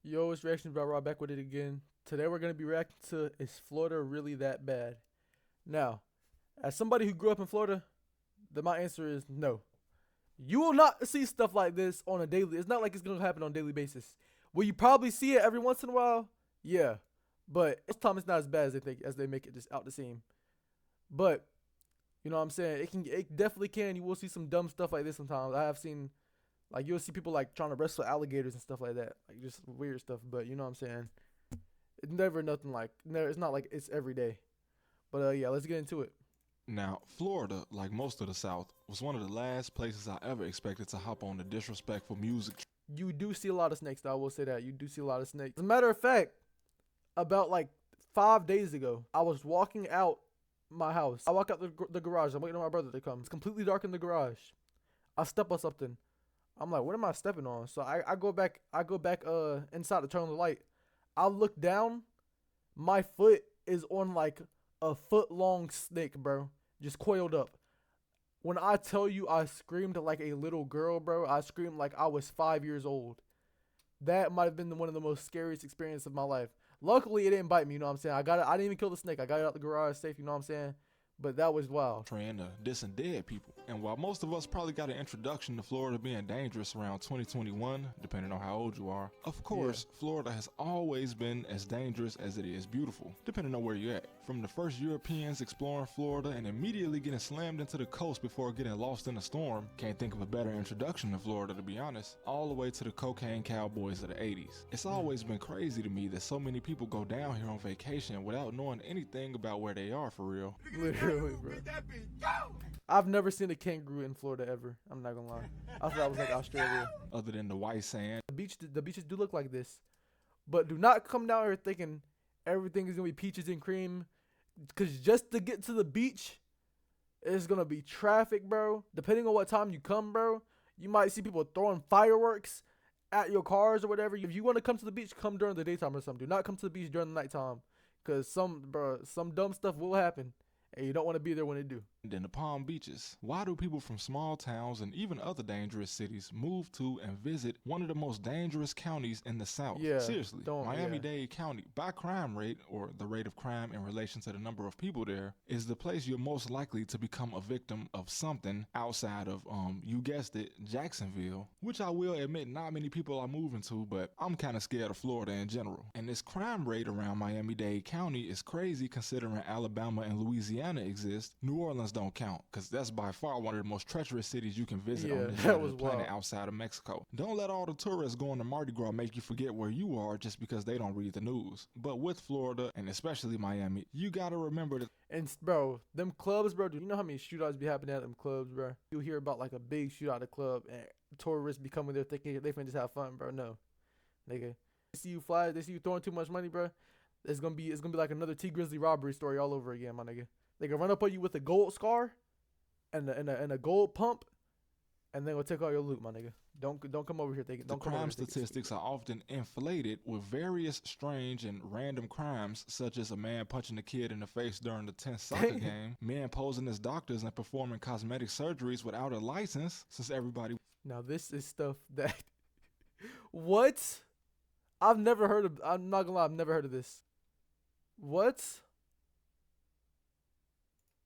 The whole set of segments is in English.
Yo, it's Reactions by Rob back with it again. Today we're going to be reacting to Is Florida Really That Bad? Now, as somebody who grew up in Florida, my answer is no. You will not see stuff like this on a daily. It's not like it's going to happen on a daily basis. Will you probably see it every once in a while? Yeah. But this time it's not as bad as they make it just out the seam. But you know what I'm saying? It definitely can. You will see some dumb stuff like this sometimes. I have seen like you'll see people like trying to wrestle alligators and stuff like that, like just weird stuff. But you know what I'm saying? It's never nothing like. It's not like it's every day. But yeah, let's get into it. Now, Florida, like most of the South, was one of the last places I ever expected to hop on the disrespectful music. You do see a lot of snakes, though. I will say that you do see a lot of snakes. As a matter of fact, about like 5 days ago, I was walking out my house. I walk out the garage. I'm waiting on my brother to come. It's completely dark in the garage. I step on something. I'm like, what am I stepping on? So I go back inside to turn on the light. I look down. My foot is on like a foot long snake, bro. Just coiled up. When I tell you I screamed like a little girl, bro, I screamed like I was 5 years old. That might have been one of the most scariest experiences of my life. Luckily, it didn't bite me, you know what I'm saying? I didn't even kill the snake. I got it out the garage safe, you know what I'm saying? But that was wild. Trend of dissing dead people. And while most of us probably got an introduction to Florida being dangerous around 2021, depending on how old you are, of course, Florida has always been as dangerous as it is beautiful, depending on where you're at. From the first Europeans exploring Florida and immediately getting slammed into the coast before getting lost in a storm, can't think of a better introduction to Florida, to be honest, all the way to the cocaine cowboys of the 80s. It's always been crazy to me that so many people go down here on vacation without knowing anything about where they are for real. Literally, bro. I've never seen a kangaroo in Florida ever. I'm not gonna lie. I thought that was like Australia. Other than the white sand. The beaches do look like this. But do not come down here thinking everything is gonna be peaches and cream. Cause just to get to the beach, it's gonna be traffic, bro. Depending on what time you come, bro, you might see people throwing fireworks at your cars or whatever. If you want to come to the beach, come during the daytime or something. Do not come to the beach during the nighttime. Cause some dumb stuff will happen. And you don't want to be there when they do. And in the Palm Beaches, why do people from small towns and even other dangerous cities move to and visit one of the most dangerous counties in the South? Yeah, seriously, Miami-Dade County, by crime rate, or the rate of crime in relation to the number of people there, is the place you're most likely to become a victim of something outside of, you guessed it, Jacksonville, which I will admit not many people are moving to, but I'm kind of scared of Florida in general. And this crime rate around Miami-Dade County is crazy considering Alabama and Louisiana exist. New Orleans don't count because that's by far one of the most treacherous cities you can visit on this side of the planet outside of Mexico. Don't let all the tourists going to Mardi Gras make you forget where you are just because they don't read the news. But with Florida and especially Miami, you gotta remember that. And bro, them clubs, bro, do you know how many shootouts be happening at them clubs, bro? You hear about like a big shootout at a club and tourists be coming there thinking they finna just have fun, bro. No, nigga, they see you fly, they see you throwing too much money, bro. It's gonna be like another T Grizzly robbery story all over again, my nigga. They can run up on you with a gold scar and a gold pump, and then we'll take all your loot, my nigga. Don't come over here thinking. The crime statistics are often inflated with various strange and random crimes, such as a man punching a kid in the face during the 10th soccer game, men posing as doctors and performing cosmetic surgeries without a license, since everybody. Now this is stuff that what? I've never heard of. I'm not gonna lie, I've never heard of this. What?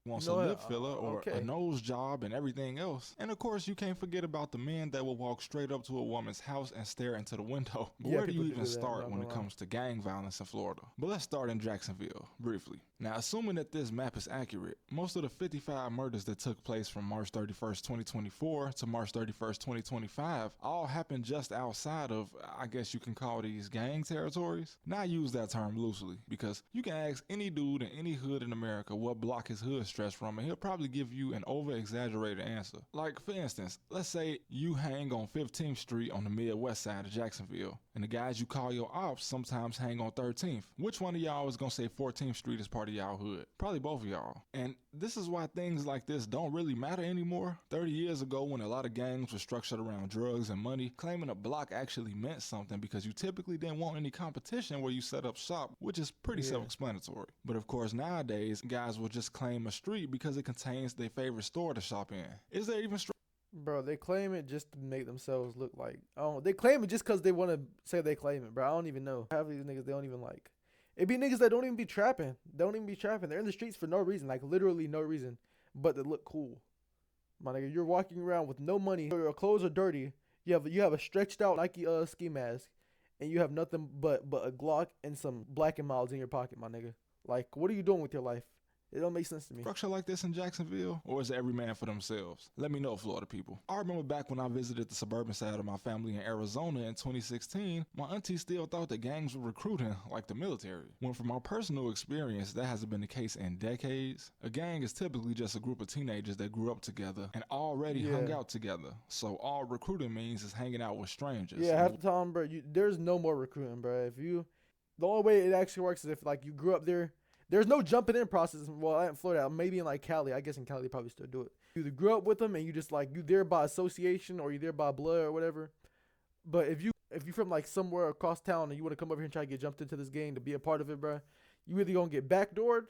Wants a lip filler or a nose job and everything else. And of course, you can't forget about the men that will walk straight up to a woman's house and stare into the window. But where do you even start when it comes to gang violence in Florida? But let's start in Jacksonville, briefly. Now, assuming that this map is accurate, most of the 55 murders that took place from March 31st, 2024 to March 31st, 2025 all happened just outside of, I guess you can call these gang territories. Now I use that term loosely because you can ask any dude in any hood in America what block his hood stretch from and he'll probably give you an over-exaggerated answer. Like, for instance, let's say you hang on 15th Street on the Midwest side of Jacksonville and the guys you call your ops sometimes hang on 13th. Which one of y'all is gonna say 14th Street is part of y'all hood? Probably both of y'all. And this is why things like this don't really matter anymore. 30 years ago, when a lot of gangs were structured around drugs and money, claiming a block actually meant something because you typically didn't want any competition where you set up shop, which is pretty self-explanatory. But of course, nowadays, guys will just claim a street because it contains their favorite store to shop in. Is there even Bro, they claim it just to make themselves look like. Oh, they claim it just because they want to say they claim it, bro. I don't even know. Half of these niggas, they don't even like. It be niggas that don't even be trapping. They don't even be trapping. They're in the streets for no reason, like literally no reason, but they look cool. My nigga, you're walking around with no money. Your clothes are dirty. You have a stretched out Nike ski mask, and you have nothing but a Glock and some Black and Milds in your pocket, my nigga. Like, what are you doing with your life? It don't make sense to me. Structure like this in Jacksonville, or is it every man for themselves? Let me know, Florida people. I remember back when I visited the suburban side of my family in Arizona in 2016, my auntie still thought that gangs were recruiting like the military. When from my personal experience, that hasn't been the case in decades. A gang is typically just a group of teenagers that grew up together and already hung out together. So all recruiting means is hanging out with strangers. Yeah, half the time, bro, there's no more recruiting, bro. The only way it actually works is if like you grew up there. There's no jumping in process. Well, in Florida, maybe in like Cali. I guess in Cali they probably still do it. You either grew up with them and you just like you there by association or you there by blood or whatever. But if you from like somewhere across town and you want to come over here and try to get jumped into this game to be a part of it, bro, you either gonna get backdoored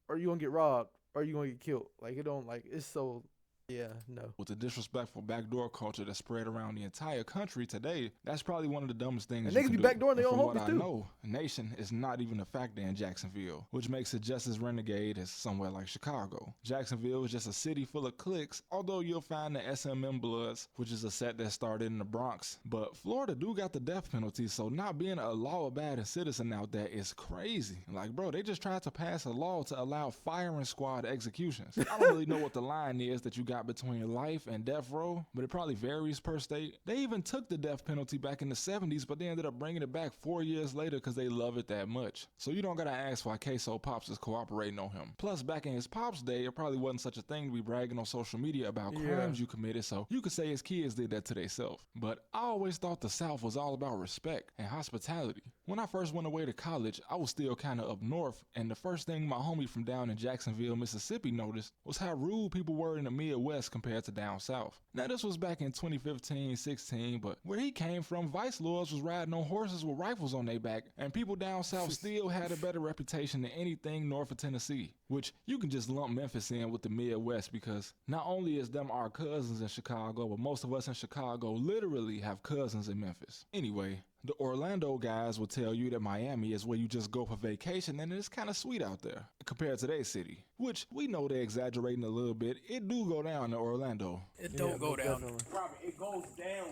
or you gonna get robbed or you gonna get killed. Like it don't like it's so. Yeah, no. With the disrespectful backdoor culture that spread around the entire country today, that's probably one of the dumbest things you can do. Niggas be backdooring their own homies too. From what I know, nation is not even a factor in Jacksonville, which makes it just as renegade as somewhere like Chicago. Jacksonville is just a city full of cliques, although you'll find the SMM Bloods, which is a set that started in the Bronx. But Florida do got the death penalty, so not being a law-abiding citizen out there is crazy. Like, bro, they just tried to pass a law to allow firing squad executions. I don't really know what the line is that you got between life and death row, but it probably varies per state. They even took the death penalty back in the 70s, but they ended up bringing it back 4 years later because they love it that much. So you don't gotta ask why Queso Pops is cooperating on him. Plus, back in his Pops day, it probably wasn't such a thing to be bragging on social media about crimes you committed, so you could say his kids did that to themselves. But I always thought the South was all about respect and hospitality. When I first went away to college, I was still kinda up north, and the first thing my homie from down in Jacksonville, Mississippi noticed was how rude people were in the Midwest compared to down south. Now this was back in 2015-16, but where he came from, vice lords was riding on horses with rifles on their back, and people down south still had a better reputation than anything north of Tennessee, which you can just lump Memphis in with the Midwest because not only is them our cousins in Chicago, but most of us in Chicago literally have cousins in Memphis. Anyway, the Orlando guys will tell you that Miami is where you just go for vacation and it's kind of sweet out there compared to their city, which we know they're exaggerating a little bit. It do go down in Orlando. It don't go down. Robert, it goes down.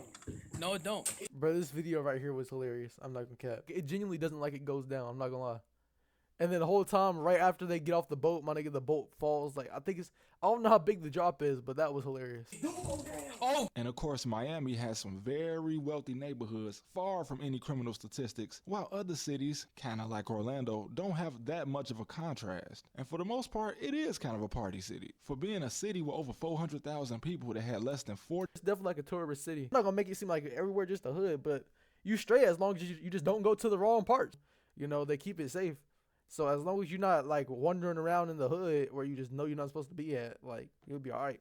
No, it don't. Bro, this video right here was hilarious. I'm not gonna cap. It genuinely doesn't like it goes down. I'm not gonna lie. And then the whole time, right after they get off the boat, my nigga, the boat falls. Like, I don't know how big the drop is, but that was hilarious. Oh! And of course, Miami has some very wealthy neighborhoods, far from any criminal statistics, while other cities, kind of like Orlando, don't have that much of a contrast. And for the most part, it is kind of a party city. For being a city with over 400,000 people that had less than 40. It's definitely like a tourist city. I'm not gonna make it seem like everywhere just a hood, but you straight as long as you just don't go to the wrong parts. You know, they keep it safe. So as long as you're not like wandering around in the hood where you just know you're not supposed to be at, like you'll be all right.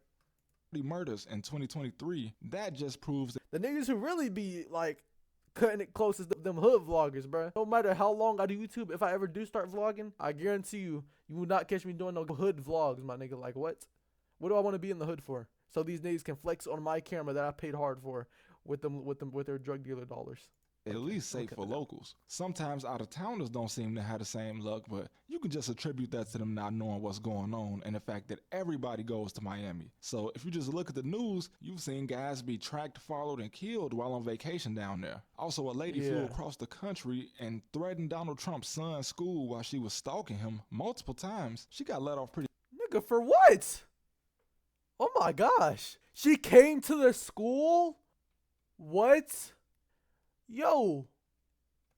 Murders in 2023, that just proves that the niggas who really be like cutting it close is them hood vloggers, bro. No matter how long I do YouTube, if I ever do start vlogging, I guarantee you will not catch me doing no hood vlogs, my nigga. Like what do I want to be in the hood for? So these niggas can flex on my camera that I paid hard for with their drug dealer dollars. At least safe for locals. Sometimes out-of-towners don't seem to have the same luck, but you can just attribute that to them not knowing what's going on and the fact that everybody goes to Miami. So if you just look at the news, you've seen guys be tracked, followed, and killed while on vacation down there. Also, a lady flew across the country and threatened Donald Trump's son's school while she was stalking him multiple times. She got let off pretty... Nigga, for what? Oh my gosh. She came to the school? What? Yo,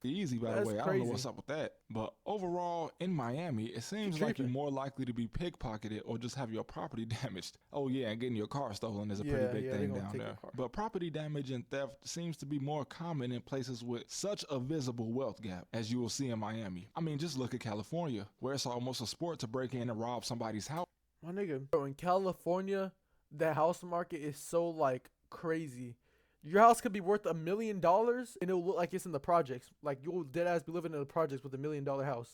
easy, by the way. I don't know what's up with that. But overall, in Miami, it seems like you're more likely to be pickpocketed or just have your property damaged. Oh yeah, and getting your car stolen is a pretty big thing down there. But property damage and theft seems to be more common in places with such a visible wealth gap, as you will see in Miami. I mean, just look at California, where it's almost a sport to break in and rob somebody's house. My nigga, bro, in California, the house market is so like crazy. Your house could be worth $1 million and it'll look like it's in the projects. Like you'll dead ass be living in the projects with $1 million house.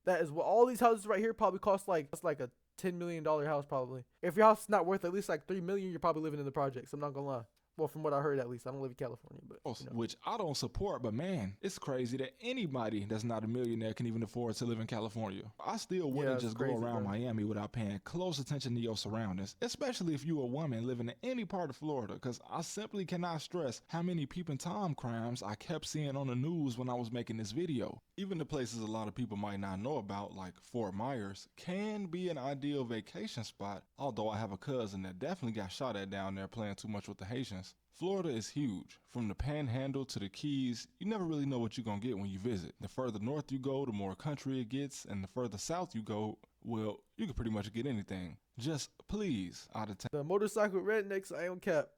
That is what all these houses right here probably cost like, it's like a $10 million house probably. If your house is not worth at least like $3 million, you're probably living in the projects. I'm not gonna lie. Well, from what I heard, at least I don't live in California, but you know. Which I don't support. But man, it's crazy that anybody that's not a millionaire can even afford to live in California. I still wouldn't just go around Miami without paying close attention to your surroundings, especially if you're a woman living in any part of Florida. Because I simply cannot stress how many peeping Tom crimes I kept seeing on the news when I was making this video. Even the places a lot of people might not know about, like Fort Myers, can be an ideal vacation spot. Although I have a cousin that definitely got shot at down there playing too much with the Haitians. Florida is huge. From the Panhandle to the Keys, you never really know what you're going to get when you visit. The further north you go, the more country it gets, and the further south you go, well, you can pretty much get anything. Just please, out of town. The motorcycle rednecks, I don't cap.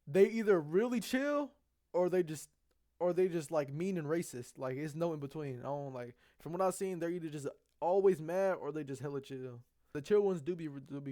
They either really chill or they just like mean and racist. Like it's no in between. I don't like. From what I've seen, they're either just always mad or they just hella chill. The chill ones do be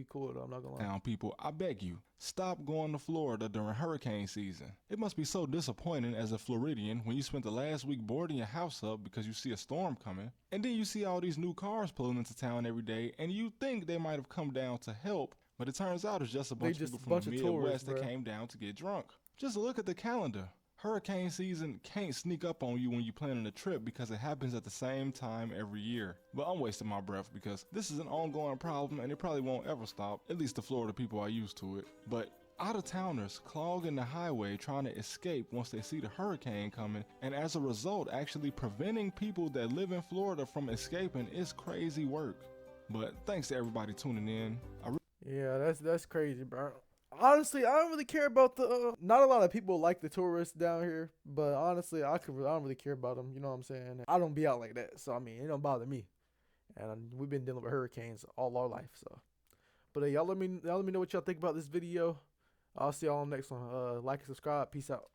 cool though, I'm not gonna lie. Now people, I beg you, stop going to Florida during hurricane season. It must be so disappointing as a Floridian when you spent the last week boarding your house up because you see a storm coming, and then you see all these new cars pulling into town every day, and you think they might have come down to help, but it turns out it's just a bunch of people from the Midwest that came down to get drunk. Just look at the calendar. Hurricane season can't sneak up on you when you're planning a trip because it happens at the same time every year. But I'm wasting my breath because this is an ongoing problem and it probably won't ever stop, at least the Florida people are used to it. But out-of-towners clogging the highway trying to escape once they see the hurricane coming, and as a result actually preventing people that live in Florida from escaping is crazy work. But thanks to everybody tuning in. Yeah, that's crazy, bro. Honestly, I don't really care about the. Not a lot of people like the tourists down here, but honestly, I don't really care about them. You know what I'm saying? I don't be out like that, so I mean, it don't bother me. And we've been dealing with hurricanes all our life, so. But hey, y'all let me know what y'all think about this video. I'll see y'all on the next one. Like and subscribe. Peace out.